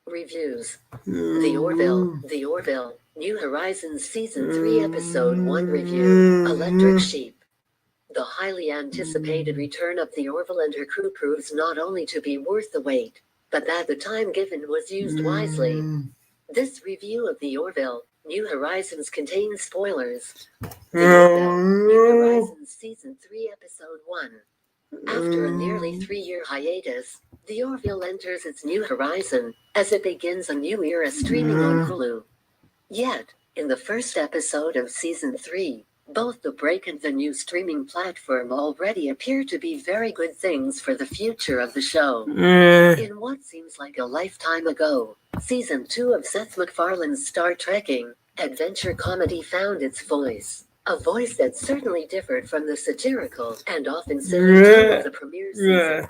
Reviews. The Orville, New Horizons Season 3 Episode 1 Review, Electric Sheep. The highly anticipated return of the Orville and her crew proves not only to be worth the wait, but that the time given was used wisely. This review of the Orville, New Horizons contains spoilers. The Orville, New Horizons Season 3 Episode 1. After a nearly 3-year hiatus, the Orville enters its new horizon, as it begins a new era streaming on Hulu. Yet, in the first episode of Season 3, both the break and the new streaming platform already appear to be very good things for the future of the show. In what seems like a lifetime ago, Season 2 of Seth MacFarlane's Star Trekking adventure comedy found its voice. A voice that certainly differed from the satirical and often silly tone of the premiere season.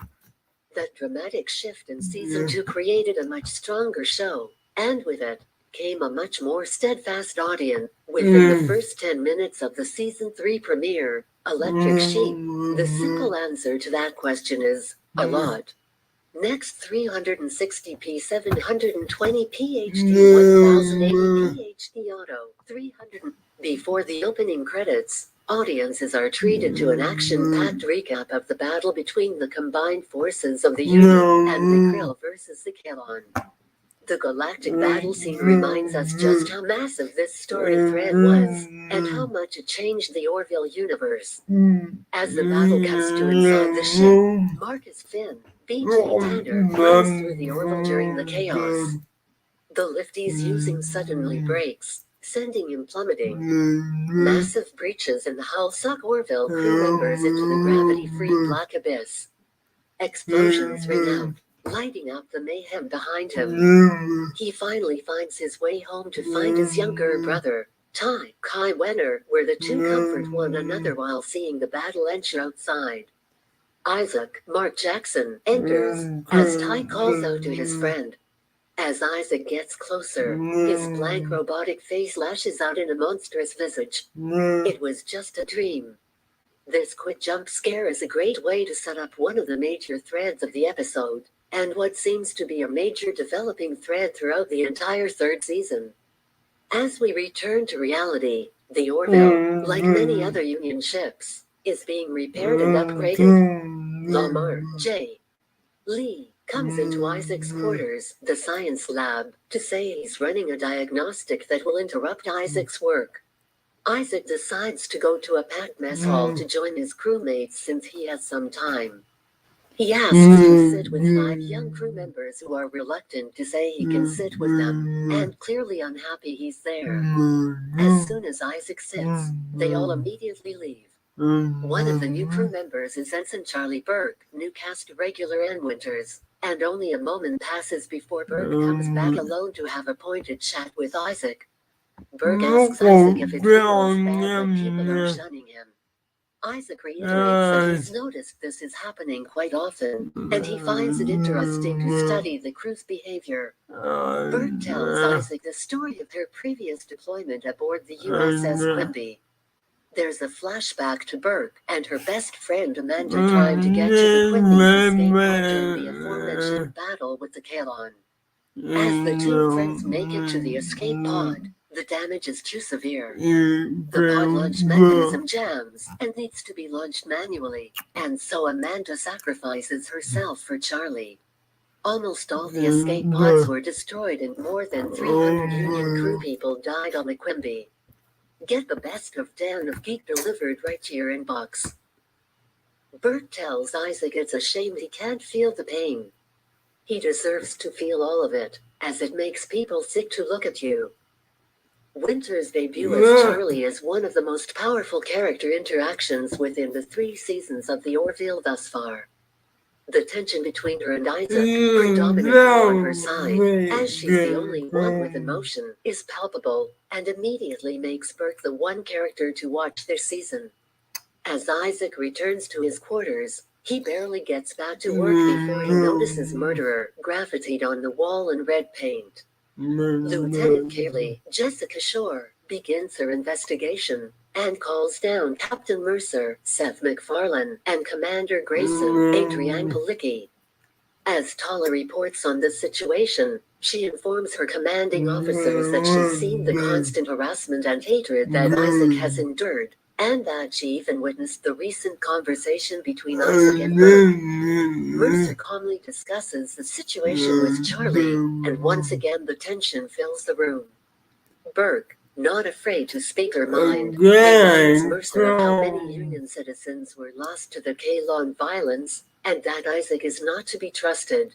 That dramatic shift in Season 2 created a much stronger show, and with it, came a much more steadfast audience. Within the first 10 minutes of the Season 3 premiere, Electric Sheep, the simple answer to that question is, a lot. Next 360p 720p HD 1080p HD auto 300. Before the opening credits, audiences are treated to an action-packed recap of the battle between the combined forces of the Union and the Krill versus the Klingon. The galactic battle scene reminds us just how massive this story thread was, and how much it changed the Orville universe. As the battle cuts to inside the ship, Marcus Finn, BJ Tanner, runs through the Orville during the chaos. The lift he's using suddenly breaks, sending him plummeting. Massive breaches in the hull suck Orville crew members into the gravity-free black abyss. Explosions ring out, lighting up the mayhem behind him. He finally finds his way home to find his younger brother, Ty Kai Wenner, where the two comfort one another while seeing the battle ensure outside. Isaac Mark Jackson enters, as Ty calls out to his friend. As Isaac gets closer, his blank robotic face lashes out in a monstrous visage. It was just a dream. This quick jump scare is a great way to set up one of the major threads of the episode, and what seems to be a major developing thread throughout the entire third season. As we return to reality, the Orville, like many other Union ships, is being repaired and upgraded. Lamar J. Lee comes into Isaac's quarters, the science lab, to say he's running a diagnostic that will interrupt Isaac's work. Isaac decides to go to a packed mess hall to join his crewmates since he has some time. He asks to sit with 5 young crew members who are reluctant to say he can sit with them, and clearly unhappy he's there. As soon as Isaac sits, they all immediately leave. One of the new crew members is Ensign Charlie Burke, new cast regular Ann Winters, and only a moment passes before Burke comes back alone to have a pointed chat with Isaac. Burke asks Isaac if it feels bad that people are shunning him. Isaac reiterates that he's noticed this is happening quite often, and he finds it interesting to study the crew's behavior. Burke tells Isaac the story of her previous deployment aboard the USS Quimby. There's a flashback to Burke and her best friend Amanda trying to get to the Quimby's escape pod during the aforementioned battle with the Kalon. As the two friends make it to the escape pod, the damage is too severe. The pod launch mechanism jams and needs to be launched manually, and so Amanda sacrifices herself for Charlie. Almost all the escape pods were destroyed and more than 300 Union crew people died on the Quimby. Get the best of Dan of Geek delivered right to your inbox. Burke tells Isaac it's a shame he can't feel the pain. He deserves to feel all of it, as it makes people sick to look at you. Winter's debut as Charlie is one of the most powerful character interactions within the 3 seasons of the Orville thus far. The tension between her and Isaac, predominantly on her side, as she's the only one with emotion, is palpable, and immediately makes Burke the one character to watch this season. As Isaac returns to his quarters, he barely gets back to work before he notices murderer graffitied on the wall in red paint. Lieutenant Kaylee, Jessica Shore, begins her investigation, and calls down Captain Mercer, Seth MacFarlane, and Commander Grayson, Adrienne Palicki. As Tala reports on the situation, she informs her commanding officers that she's seen the constant harassment and hatred that Isaac has endured, and that she even witnessed the recent conversation between Isaac and Burke. Mercer calmly discusses the situation with Charlie, and once again the tension fills the room. Burke, not afraid to speak her mind, reminds Mercer of how many Union citizens were lost to the Kalon violence, and that Isaac is not to be trusted.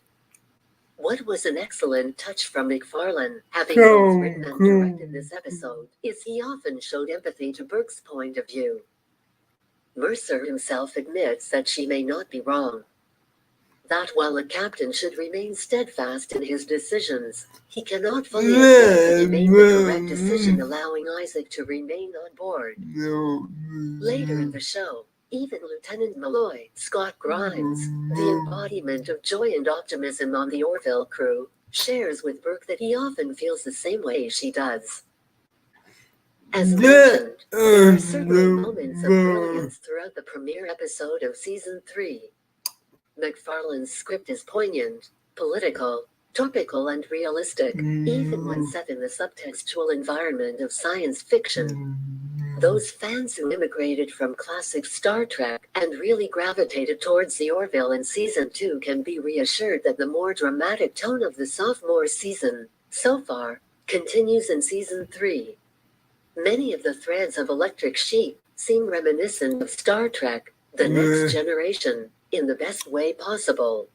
What was an excellent touch from MacFarlane, having both written and directed this episode, is he often showed empathy to Burke's point of view. Mercer himself admits that she may not be wrong. That while a captain should remain steadfast in his decisions, he cannot fully accept that he made the correct decision allowing Isaac to remain on board. Later in the show, even Lieutenant Malloy, Scott Grimes, the embodiment of joy and optimism on the Orville crew, shares with Burke that he often feels the same way she does. As mentioned, there are certainly moments of brilliance throughout the premiere episode of Season 3. MacFarlane's script is poignant, political, topical and realistic, even when set in the subtextual environment of science fiction. Those fans who immigrated from classic Star Trek and really gravitated towards the Orville in Season 2 can be reassured that the more dramatic tone of the sophomore season, so far, continues in Season 3. Many of the threads of Electric Sheep seem reminiscent of Star Trek, The Next Generation, in the best way possible.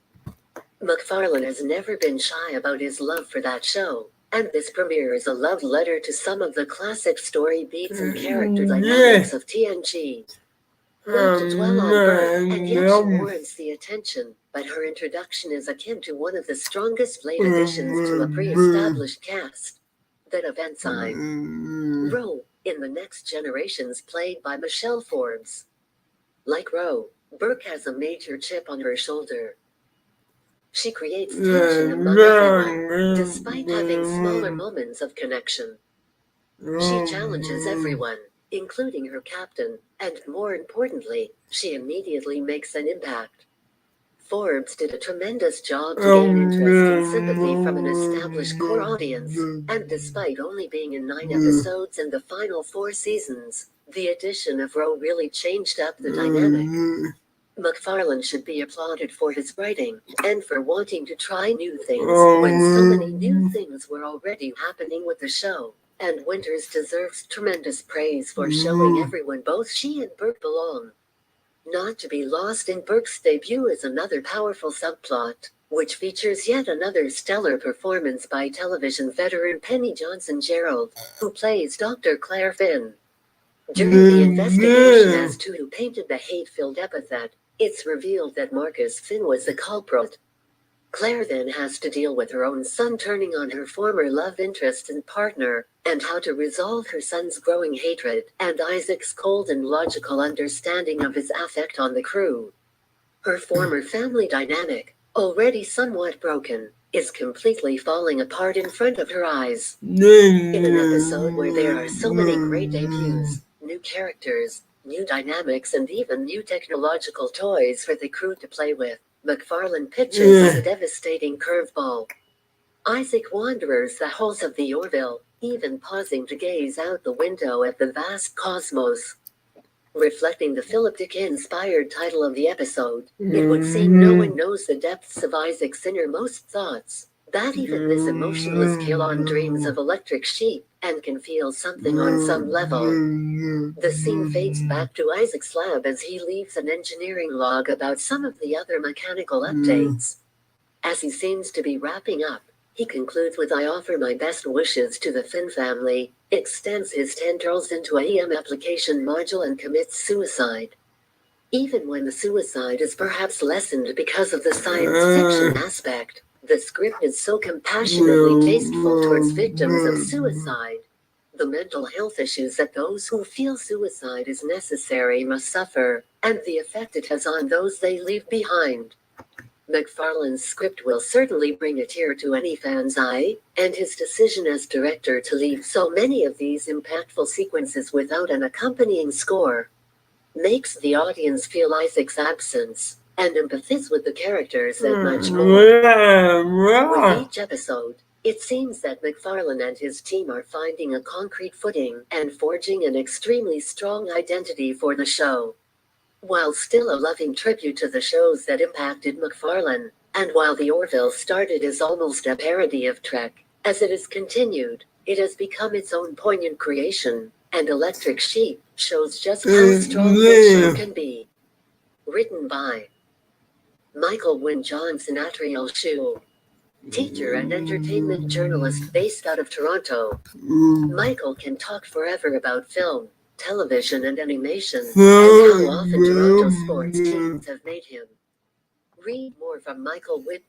MacFarlane has never been shy about his love for that show, and this premiere is a love letter to some of the classic story beats and character dynamics of TNG. Not to dwell on her, and yet she warrants the attention, but her introduction is akin to one of the strongest late additions to a pre-established cast. That of Ensign Ro, in The Next Generation's played by Michelle Forbes. Like Ro, Burke has a major chip on her shoulder. She creates tension among everyone, despite having smaller moments of connection. She challenges everyone, including her captain, and more importantly, she immediately makes an impact. Forbes did a tremendous job to gain interest and sympathy from an established core audience, and despite only being in 9 episodes in the final 4 seasons, the addition of Ro really changed up the dynamic. MacFarlane should be applauded for his writing, and for wanting to try new things when so many new things were already happening with the show. And Winters deserves tremendous praise for showing everyone both she and Burke belong. Not to be lost in Burke's debut is another powerful subplot, which features yet another stellar performance by television veteran Penny Johnson-Gerald, who plays Dr. Claire Finn. During the investigation as to who painted the hate-filled epithet, it's revealed that Marcus Finn was the culprit. Claire then has to deal with her own son turning on her former love interest and partner, and how to resolve her son's growing hatred and Isaac's cold and logical understanding of his affect on the crew. Her former family dynamic, already somewhat broken, is completely falling apart in front of her eyes. In an episode where there are so many great debuts, new characters, new dynamics and even new technological toys for the crew to play with, McFarlane pitches a devastating curveball. Isaac wanders the halls of the Orville, even pausing to gaze out the window at the vast cosmos. Reflecting the Philip Dick-inspired title of the episode, it would seem no one knows the depths of Isaac's innermost thoughts, that even this emotionless Kilon dreams of electric sheep, and can feel something on some level. The scene fades back to Isaac's lab as he leaves an engineering log about some of the other mechanical updates. As he seems to be wrapping up, he concludes with "I offer my best wishes to the Finn family," extends his tendrils into a EM application module and commits suicide. Even when the suicide is perhaps lessened because of the science fiction aspect, the script is so compassionately tasteful towards victims of suicide. The mental health issues that those who feel suicide is necessary must suffer, and the effect it has on those they leave behind. McFarlane's script will certainly bring a tear to any fan's eye, and his decision as director to leave so many of these impactful sequences without an accompanying score makes the audience feel Isaac's absence, and empathize with the characters that much more. With each episode, it seems that McFarlane and his team are finding a concrete footing and forging an extremely strong identity for the show. While still a loving tribute to the shows that impacted McFarlane, and while The Orville started as almost a parody of Trek, as it has continued, it has become its own poignant creation, and Electric Sheep shows just how strong fiction can be. Written by Michael Wynne Johnson, Atriel Shule, teacher and entertainment journalist based out of Toronto. Michael can talk forever about film, television and animation, and how often Toronto sports teams have made him. Read more from Michael Witt.